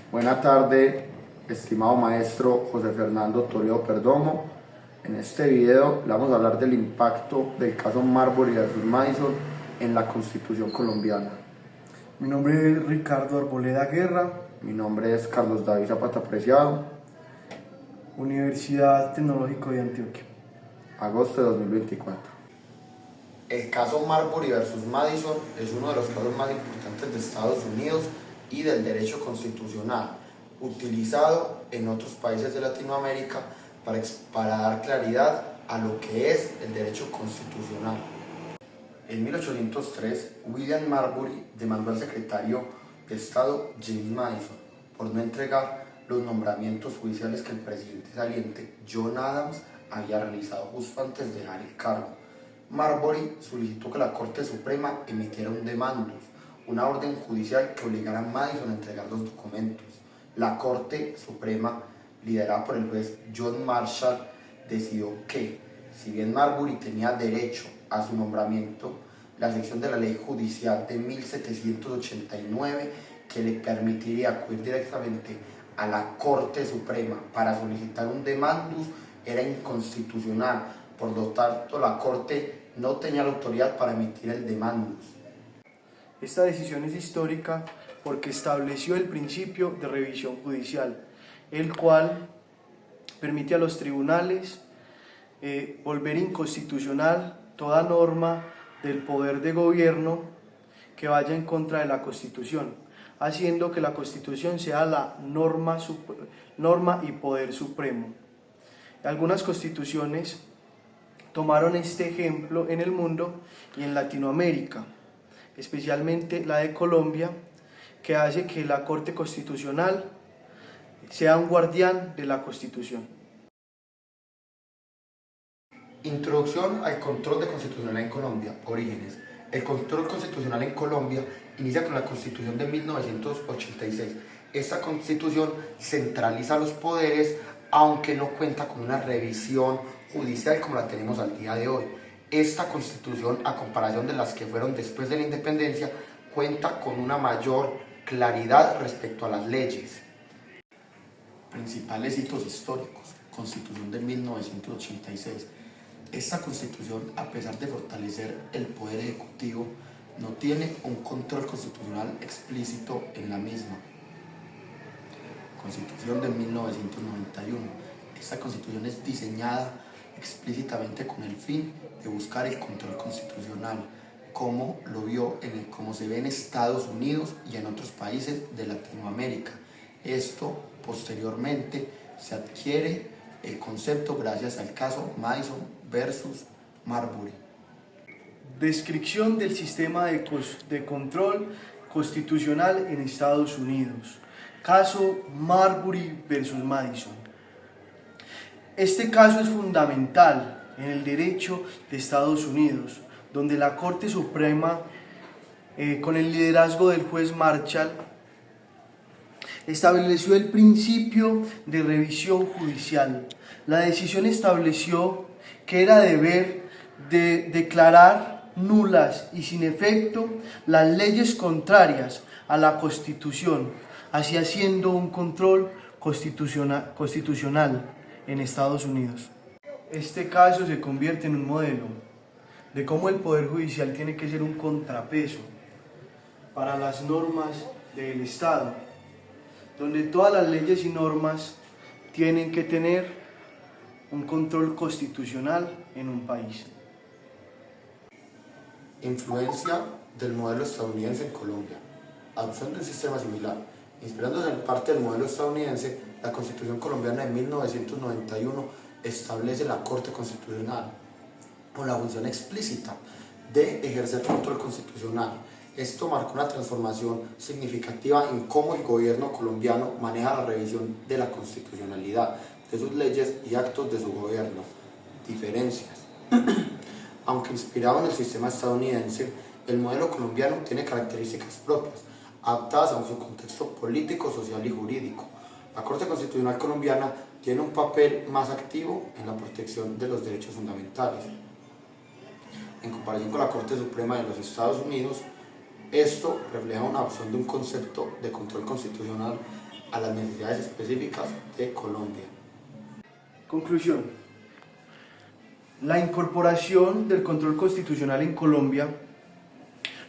Buena tarde, estimado maestro José Fernando Toledo Perdomo. En este video le vamos a hablar del impacto del caso Marbury vs. Madison en la Constitución colombiana. Mi nombre es Ricardo Arboleda Guerra, Mi nombre es Carlos David Zapata Preciado. Universidad Tecnológica de Antioquia. Agosto de 2024. El caso Marbury vs. Madison es uno de los casos más importantes de Estados Unidos y del derecho constitucional, utilizado en otros países de Latinoamérica para dar claridad a lo que es el derecho constitucional. En 1803, William Marbury demandó al secretario de Estado James Madison por no entregar los nombramientos judiciales que el presidente saliente John Adams había realizado justo antes de dejar el cargo. Marbury solicitó que la Corte Suprema emitiera un demandus, una orden judicial que obligara a Madison a entregar los documentos. La Corte Suprema, liderada por el juez John Marshall, decidió que, si bien Marbury tenía derecho a su nombramiento, la sección de la Ley Judicial de 1789 que le permitiría acudir directamente a la Corte Suprema para solicitar un demandus era inconstitucional. Por lo tanto, la Corte no tenía la autoridad para emitir el demandus. Esta decisión es histórica porque estableció el principio de revisión judicial, el cual permite a los tribunales volver inconstitucional toda norma del poder de gobierno que vaya en contra de la Constitución, haciendo que la Constitución sea la norma y poder supremo. Algunas constituciones tomaron este ejemplo en el mundo y en Latinoamérica, especialmente la de Colombia, que hace que la Corte Constitucional sea un guardián de la Constitución. Introducción al control de constitucional en Colombia. Orígenes. El control constitucional en Colombia inicia con la Constitución de 1986. Esta Constitución centraliza los poderes, aunque no cuenta con una revisión judicial como la tenemos al día de hoy. Esta Constitución, a comparación de las que fueron después de la independencia, cuenta con una mayor claridad respecto a las leyes. Principales hitos históricos. Constitución de 1986. Esta Constitución, a pesar de fortalecer el poder ejecutivo, no tiene un control constitucional explícito en la misma. Constitución de 1991. Esta Constitución es diseñada explícitamente con el fin de buscar el control constitucional, como se ve en Estados Unidos y en otros países de Latinoamérica. Esto posteriormente se adquiere el concepto gracias al caso Madison versus Marbury. Descripción del sistema de control constitucional en Estados Unidos. Caso Marbury versus Madison. Este caso es fundamental en el derecho de Estados Unidos, donde la Corte Suprema, con el liderazgo del juez Marshall, estableció el principio de revisión judicial. La decisión estableció que era deber de declarar nulas y sin efecto las leyes contrarias a la Constitución, así haciendo un control constitucional en Estados Unidos. Este caso se convierte en un modelo de cómo el Poder Judicial tiene que ser un contrapeso para las normas del Estado, donde todas las leyes y normas tienen que tener un control constitucional en un país. Influencia del modelo estadounidense en Colombia. Adopción de un sistema similar. Inspirándose en parte del modelo estadounidense, la Constitución colombiana de 1991 establece la Corte Constitucional con la función explícita de ejercer control constitucional. Esto marcó una transformación significativa en cómo el gobierno colombiano maneja la revisión de la constitucionalidad de sus leyes y actos de su gobierno. Diferencias. Aunque inspirado en el sistema estadounidense, el modelo colombiano tiene características propias, adaptadas a su contexto político, social y jurídico. La Corte Constitucional colombiana tiene un papel más activo en la protección de los derechos fundamentales. En comparación con la Corte Suprema de los Estados Unidos, esto refleja una opción de un concepto de control constitucional a las necesidades específicas de Colombia. Conclusión. La incorporación del control constitucional en Colombia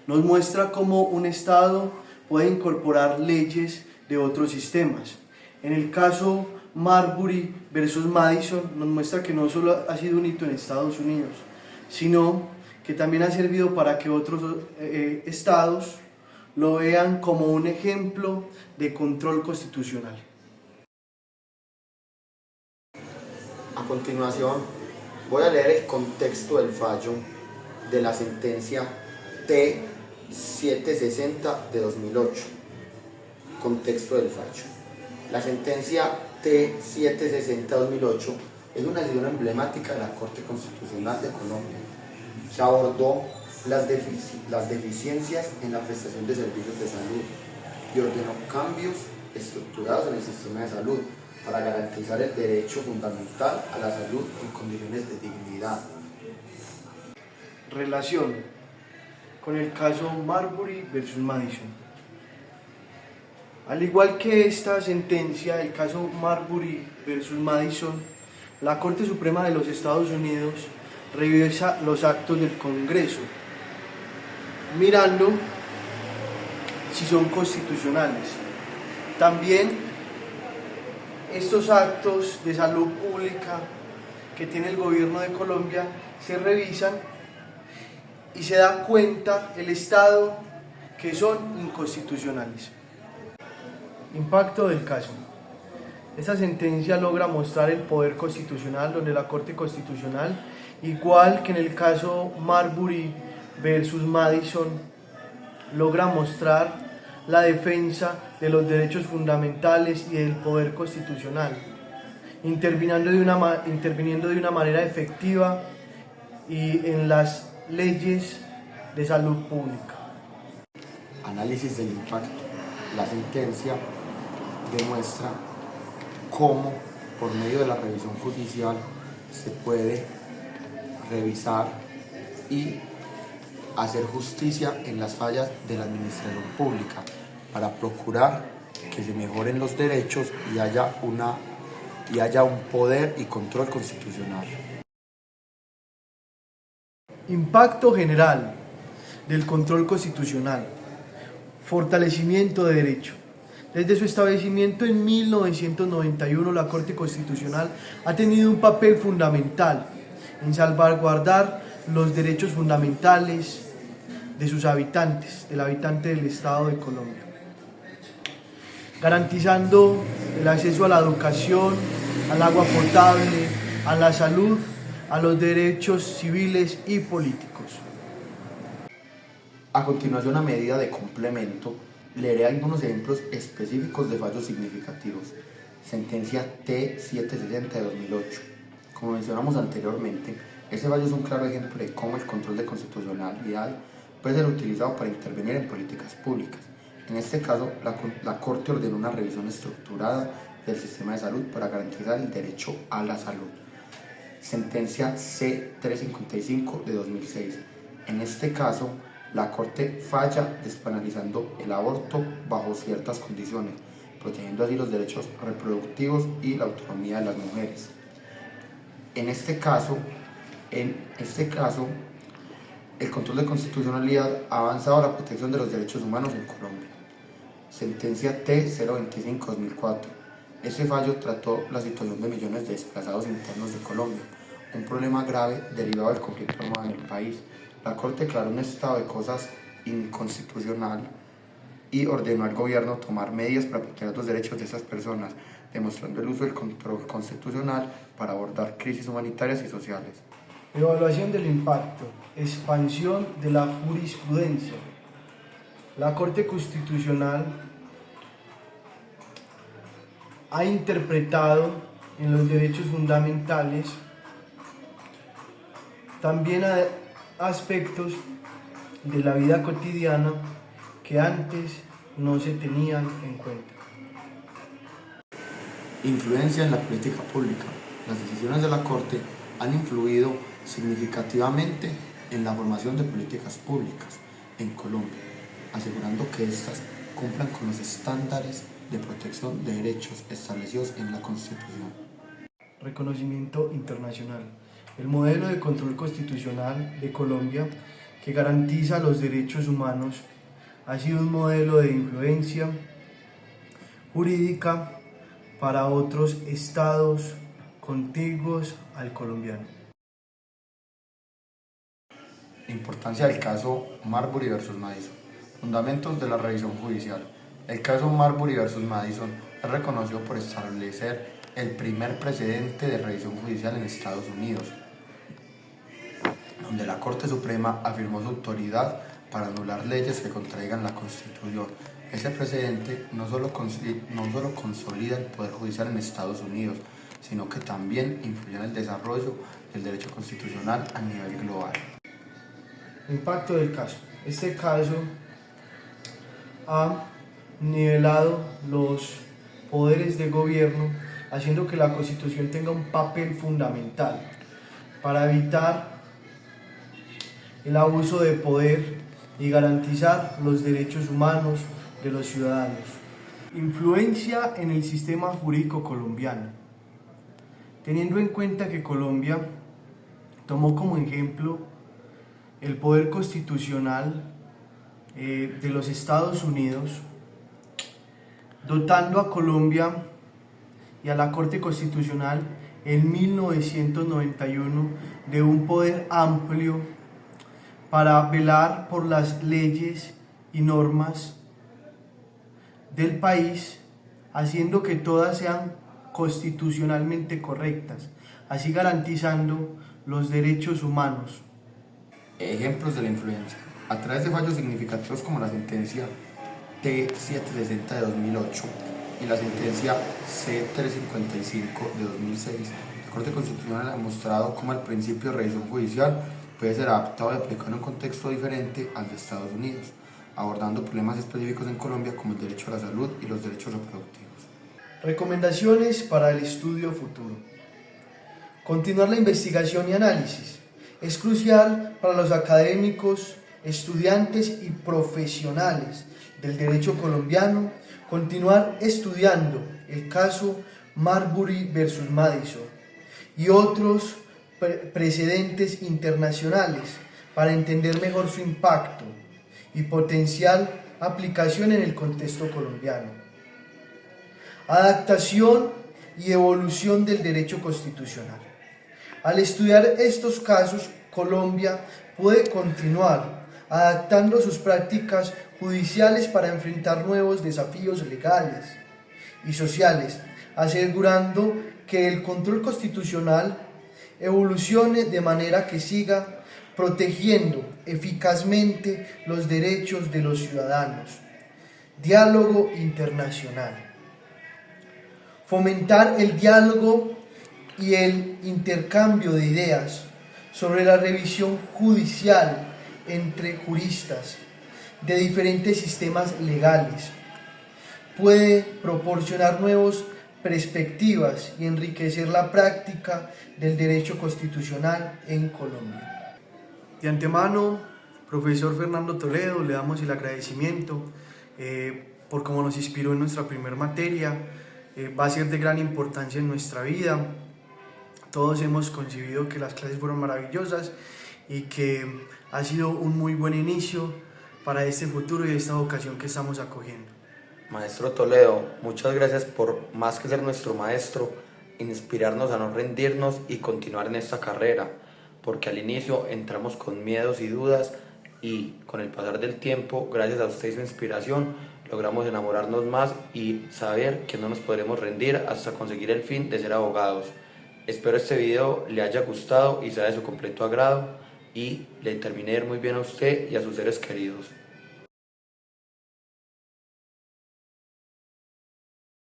nos muestra cómo un Estado puede incorporar leyes de otros sistemas. En el caso Marbury versus Madison nos muestra que no solo ha sido un hito en Estados Unidos, sino que también ha servido para que otros estados lo vean como un ejemplo de control constitucional. A continuación, voy a leer el contexto del fallo de la sentencia T-760 de 2008. Contexto del fallo. La sentencia T-760 de 2008 es una decisión emblemática de la Corte Constitucional de Colombia, que abordó las deficiencias en la prestación de servicios de salud y ordenó cambios estructurados en el sistema de salud para garantizar el derecho fundamental a la salud en condiciones de dignidad. Relación con el caso Marbury versus Madison. Al igual que esta sentencia, el caso Marbury versus Madison, la Corte Suprema de los Estados Unidos revisa los actos del Congreso, mirando si son constitucionales. También estos actos de salud pública que tiene el gobierno de Colombia se revisan y se da cuenta el Estado que son inconstitucionales. Impacto del caso. Esta sentencia logra mostrar el poder constitucional, donde la Corte Constitucional, igual que en el caso Marbury versus Madison, logra mostrar la defensa de los derechos fundamentales y del poder constitucional, interviniendo de una manera efectiva y en las leyes de salud pública. Análisis del impacto. La sentencia demuestra cómo, por medio de la revisión judicial, se puede revisar y hacer justicia en las fallas de la administración pública para procurar que se mejoren los derechos y haya un poder y control constitucional. Impacto general del control constitucional. Fortalecimiento de derecho. Desde su establecimiento en 1991, la Corte Constitucional ha tenido un papel fundamental en salvaguardar los derechos fundamentales de sus habitantes, del habitante del Estado de Colombia, garantizando el acceso a la educación, al agua potable, a la salud, a los derechos civiles y políticos. A continuación, a medida de complemento, leeré algunos ejemplos específicos de fallos significativos. Sentencia T-760 de 2008. Como mencionamos anteriormente, este fallo es un claro ejemplo de cómo el control de constitucionalidad puede ser utilizado para intervenir en políticas públicas. En este caso, la Corte ordenó una revisión estructurada del sistema de salud para garantizar el derecho a la salud. Sentencia C-355 de 2006. En este caso, la Corte falla despenalizando el aborto bajo ciertas condiciones, protegiendo así los derechos reproductivos y la autonomía de las mujeres. En este caso, el control de constitucionalidad ha avanzado a la protección de los derechos humanos en Colombia. Sentencia T-025-2004. Este fallo trató la situación de millones de desplazados internos de Colombia, un problema grave derivado del conflicto armado en el país. La Corte declaró un estado de cosas inconstitucional y ordenó al gobierno tomar medidas para proteger los derechos de esas personas, demostrando el uso del control constitucional para abordar crisis humanitarias y sociales. Evaluación del impacto. Expansión de la jurisprudencia. La Corte Constitucional ha interpretado en los derechos fundamentales también aspectos de la vida cotidiana que antes no se tenían en cuenta. Influencia en la política pública. Las decisiones de la Corte han influido significativamente en la formación de políticas públicas en Colombia, asegurando que éstas cumplan con los estándares de protección de derechos establecidos en la Constitución. Reconocimiento internacional. El modelo de control constitucional de Colombia, que garantiza los derechos humanos, ha sido un modelo de influencia jurídica para otros estados contiguos al colombiano. Importancia del caso Marbury versus Madison. Fundamentos de la revisión judicial. El caso Marbury versus Madison es reconocido por establecer el primer precedente de revisión judicial en Estados Unidos, donde la Corte Suprema afirmó su autoridad para anular leyes que contraigan la Constitución. Ese precedente no solo consolida el Poder Judicial en Estados Unidos, sino que también influye en el desarrollo del derecho constitucional a nivel global. Impacto del caso. Este caso ha nivelado los poderes de gobierno, haciendo que la Constitución tenga un papel fundamental para evitar el abuso de poder y garantizar los derechos humanos de los ciudadanos. Influencia en el sistema jurídico colombiano. Teniendo en cuenta que Colombia tomó como ejemplo el poder constitucional de los Estados Unidos, dotando a Colombia y a la Corte Constitucional en 1991 de un poder amplio para velar por las leyes y normas del país, haciendo que todas sean constitucionalmente correctas, así garantizando los derechos humanos. Ejemplos de la influencia. A través de fallos significativos como la sentencia T760 de 2008 y la sentencia C355 de 2006, la Corte Constitucional ha mostrado cómo el principio de revisión judicial puede ser adaptado y aplicado en un contexto diferente al de Estados Unidos, abordando problemas específicos en Colombia como el derecho a la salud y los derechos reproductivos. Recomendaciones para el estudio futuro. Continuar la investigación y análisis. Es crucial para los académicos, estudiantes y profesionales del derecho colombiano continuar estudiando el caso Marbury versus Madison y otros precedentes internacionales para entender mejor su impacto y potencial aplicación en el contexto colombiano. Adaptación y evolución del derecho constitucional. Al estudiar estos casos, Colombia puede continuar adaptando sus prácticas judiciales para enfrentar nuevos desafíos legales y sociales, asegurando que el control constitucional evolucione de manera que siga protegiendo eficazmente los derechos de los ciudadanos. Diálogo internacional. Fomentar el diálogo y el intercambio de ideas sobre la revisión judicial entre juristas de diferentes sistemas legales. Puede proporcionar nuevas perspectivas y enriquecer la práctica del derecho constitucional en Colombia. De antemano, profesor Fernando Toledo, le damos el agradecimiento por cómo nos inspiró en nuestra primera materia. Va a ser de gran importancia en nuestra vida. Todos hemos concebido que las clases fueron maravillosas y que ha sido un muy buen inicio para este futuro y esta vocación que estamos acogiendo. Maestro Toledo, muchas gracias por, más que ser nuestro maestro, inspirarnos a no rendirnos y continuar en esta carrera, porque al inicio entramos con miedos y dudas y con el pasar del tiempo, gracias a usted y su inspiración, logramos enamorarnos más y saber que no nos podremos rendir hasta conseguir el fin de ser abogados. Espero este video le haya gustado y sea de su completo agrado y le termine de ir muy bien a usted y a sus seres queridos.